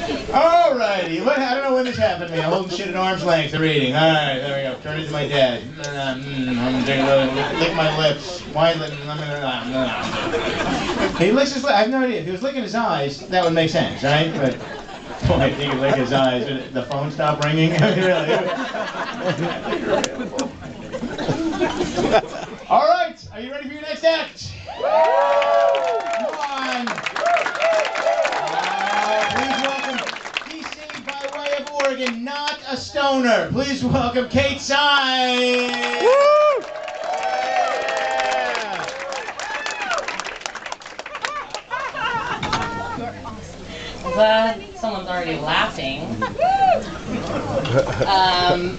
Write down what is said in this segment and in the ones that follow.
Alrighty, I don't know when this happened to me. I'm holding shit at arm's length, the reading. Alright, there we go. Turn it to my dad. I'm gonna lick my lips. Why he licks his lips. I have no idea. If he was licking his eyes, that would make sense, right? But boy, he could lick his eyes. The phone stopped ringing. Really. Alright, are you ready for your next act? Come on. Please welcome, he's singing by way of Oregon, not a stoner. Please welcome Kate Sine. Glad someone's already laughing.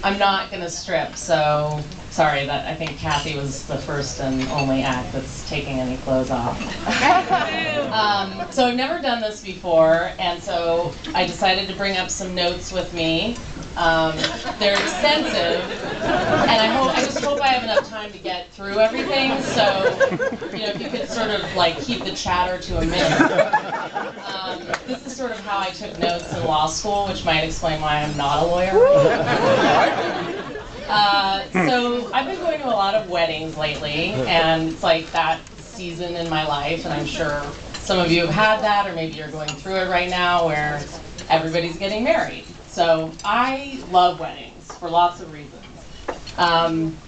I'm not gonna strip, so sorry that I think Kathy was the first and only act that's taking any clothes off. So I've never done this before, and so I decided to bring up some notes with me. They're extensive, and I just hope I have enough time to get through everything. So, you know, if you could sort of like keep the chatter to a minute. This is sort of how I took notes in law school, which might explain why I'm not a lawyer. So I've been going to a lot of weddings lately, and it's like that season in my life, and I'm sure some of you have had that, or maybe you're going through it right now, where everybody's getting married. So I love weddings for lots of reasons.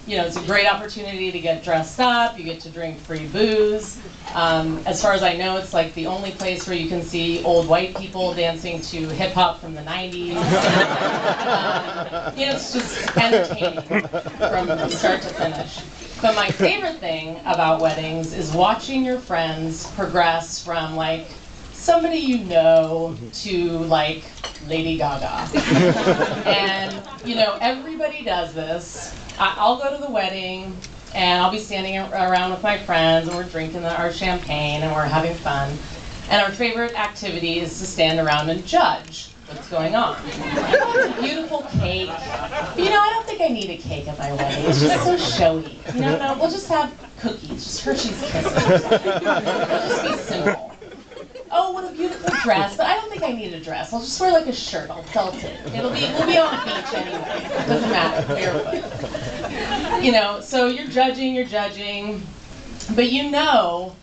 You know, it's a great opportunity to get dressed up, you get to drink free booze. As far as I know, it's like the only place where you can see old white people dancing to hip hop from the 90s. You know, it's just entertaining from start to finish. But my favorite thing about weddings is watching your friends progress from like somebody you know to like Lady Gaga. And you know, everybody does this. I'll go to the wedding and I'll be standing around with my friends and we're drinking our champagne and we're having fun. And our favorite activity is to stand around and judge what's going on. It's a beautiful cake. But, you know, I don't think I need a cake at my wedding. It's just so showy. You know, no, we'll just have cookies, just Hershey's Kisses. It'll just be simple. Oh, what a beautiful dress, but I don't think I need a dress. I'll just wear like a shirt, I'll felt it. We'll be on the beach anyway. It doesn't matter, barefoot. You know, so you're judging, but you know,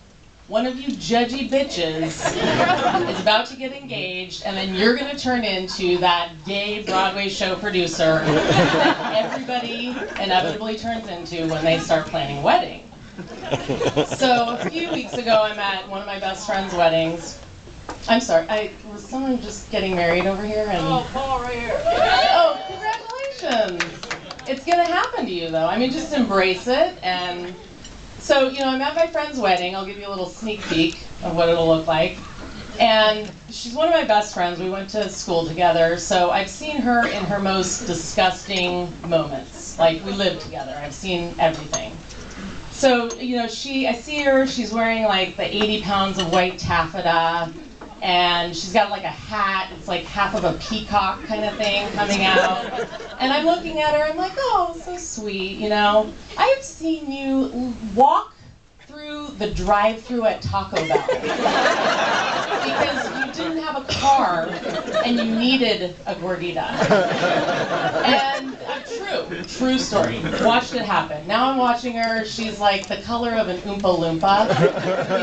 one of you judgy bitches is about to get engaged, and then you're gonna turn into that gay Broadway show producer that everybody inevitably turns into when they start planning a wedding. So a few weeks ago, I'm at one of my best friend's weddings. I'm sorry, was someone just getting married over here? And oh, Paul right here. Oh, congratulations! It's gonna happen to you, though. I mean, just embrace it. And so, you know, I'm at my friend's wedding. I'll give you a little sneak peek of what it'll look like. And she's one of my best friends. We went to school together, so I've seen her in her most disgusting moments. Like, we lived together. I've seen everything. So, you know, I see her, she's wearing like the 80 pounds of white taffeta, and she's got like a hat, it's like half of a peacock kind of thing coming out. And I'm looking at her, I'm like, oh, so sweet, you know. I have seen you walk through the drive-thru at Taco Bell because you didn't have a car and you needed a gordita. And true story. Watched it happen. Now I'm watching her. She's like the color of an Oompa Loompa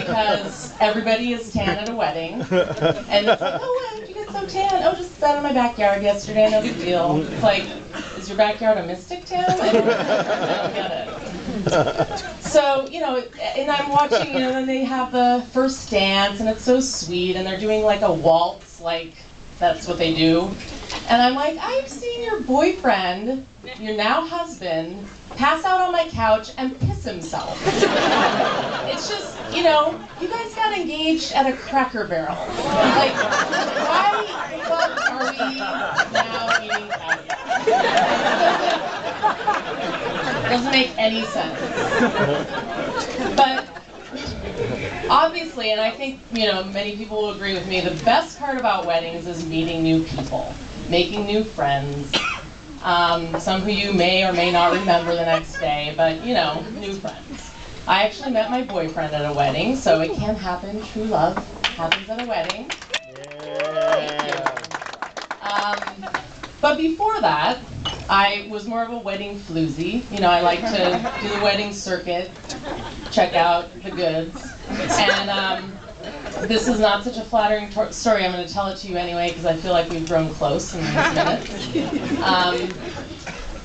because everybody is tan at a wedding. And it's like, oh, why did you get so tan? Oh, just sat in my backyard yesterday. No big deal. It's like, is your backyard a mystic town? I don't get it. So, you know, and I'm watching, you know, then they have the first dance, and it's so sweet, and they're doing like a waltz, like that's what they do. And I'm like, I've seen your boyfriend, your now husband, pass out on my couch and piss himself. It's just, you know, you guys got engaged at a Cracker Barrel. Like, why the fuck are we now eating caviar? Doesn't make any sense. But obviously, and I think, you know, many people will agree with me, the best part about weddings is meeting new people, making new friends. Some who you may or may not remember the next day, but, you know, new friends. I actually met my boyfriend at a wedding, so it can happen. True love happens at a wedding. Yeah. Thank you. But before that, I was more of a wedding floozy. You know, I like to do the wedding circuit, check out the goods. And this is not such a flattering story. I'm going to tell it to you anyway because I feel like we've grown close in these minutes.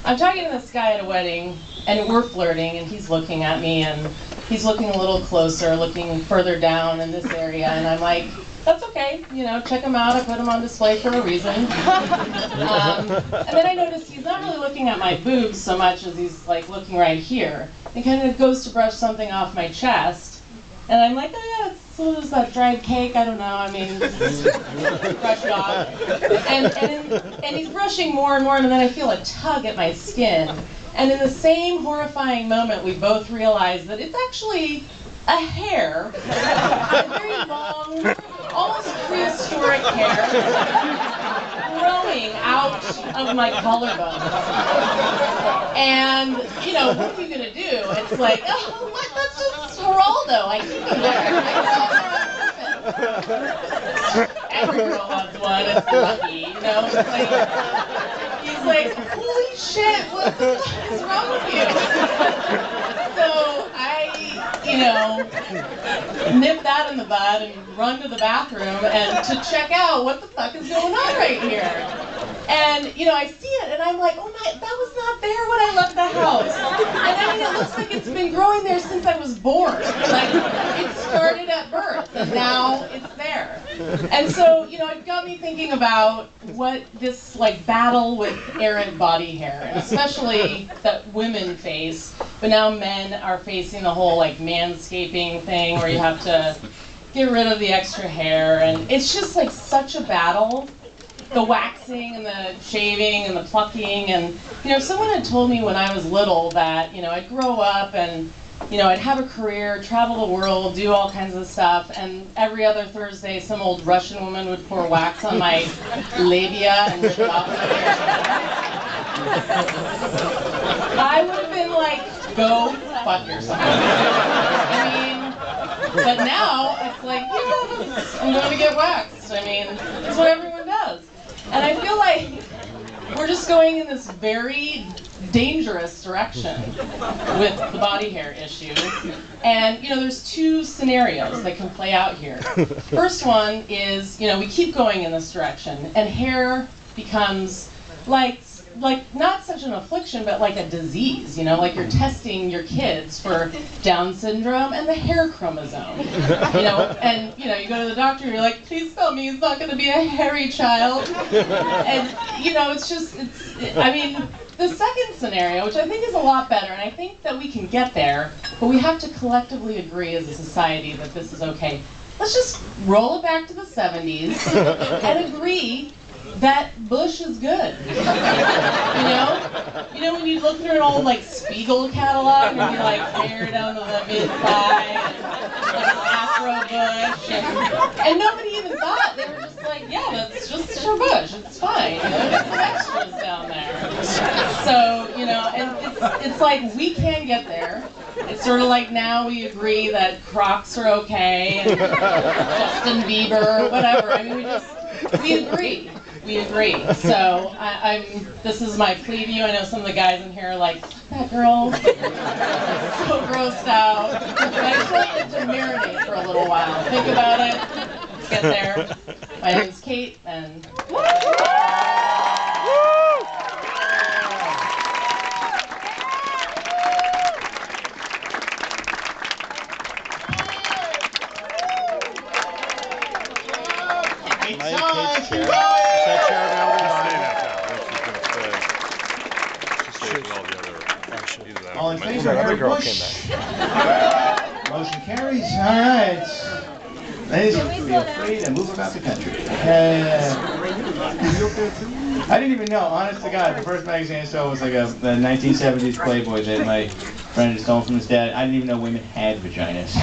I'm talking to this guy at a wedding, and we're flirting, and he's looking at me, and he's looking a little closer, looking further down in this area, and I'm like, that's okay, you know, check him out. I put him on display for a reason. And then I noticed he's not really looking at my boobs so much as he's like looking right here. He kind of goes to brush something off my chest, and I'm like, oh yeah, so is that dried cake? I don't know. I mean, brush it off. And he's brushing more and more, and then I feel a tug at my skin. And in the same horrifying moment, we both realize that it's actually a hair, a very long, almost prehistoric hair, growing out of my collarbone. And, you know, what are you going to do? It's like, oh, what? That's just Geraldo. I keep him there. Every girl wants one. It's lucky, you know? It's like, he's like, holy shit, what the fuck is wrong with you? So you know, nip that in the bud and run to the bathroom and to check out what the fuck is going on right here. And, you know, I see it and I'm like, oh my, that was not there when I left the house. And I mean, it looks like it's been growing there since I was born. Like, it started at birth and now it's there. And so, you know, it got me thinking about what this, like, battle with errant body hair, and especially that women face, but now men are facing the whole, like, manscaping thing where you have to get rid of the extra hair, and it's just, like, such a battle. The waxing and the shaving and the plucking, and, you know, someone had told me when I was little that, you know, I'd grow up and, you know, I'd have a career, travel the world, do all kinds of stuff, and every other Thursday some old Russian woman would pour wax on my labia and rip it off my hair. I would have been like, go fuck yourself. I mean, but now it's like, yeah, I'm going to get waxed. I mean, it's what everyone does. And I feel like we're just going in this very dangerous direction with the body hair issue. And, you know, there's two scenarios that can play out here. First one is, you know, we keep going in this direction, and hair becomes like not such an affliction, but like a disease, you know, like you're testing your kids for Down syndrome and the hair chromosome, you know, and, you know, you go to the doctor, you're like, please tell me he's not going to be a hairy child. And, you know, I mean, the second scenario, which I think is a lot better, and I think that we can get there, but we have to collectively agree as a society that this is okay. Let's just roll it back to the 70s and agree that bush is good. You know when you look through an old like Spiegel catalog and you like hair down to the mid-thigh and like an afro bush, and nobody even thought. They were just like, yeah, that's just your bush. It's fine. You know, there's some extras down there. So, you know, and it's like we can get there. It's sort of like now we agree that Crocs are okay and Justin Bieber, whatever. I mean, we agree. We agree. So this is my plea to you. I know some of the guys in here are like, fuck that girl. So grossed out. But I just want it to marinate for a little while. Think about it. Let's get there. My name's Kate, and all in favor, Harry Bush. Motion carries. All right. Ladies, be afraid and move about the country. I didn't even know, honest to God, the first magazine I saw was like the 1970s Playboy that my friend had stolen from his dad. I didn't even know women had vaginas.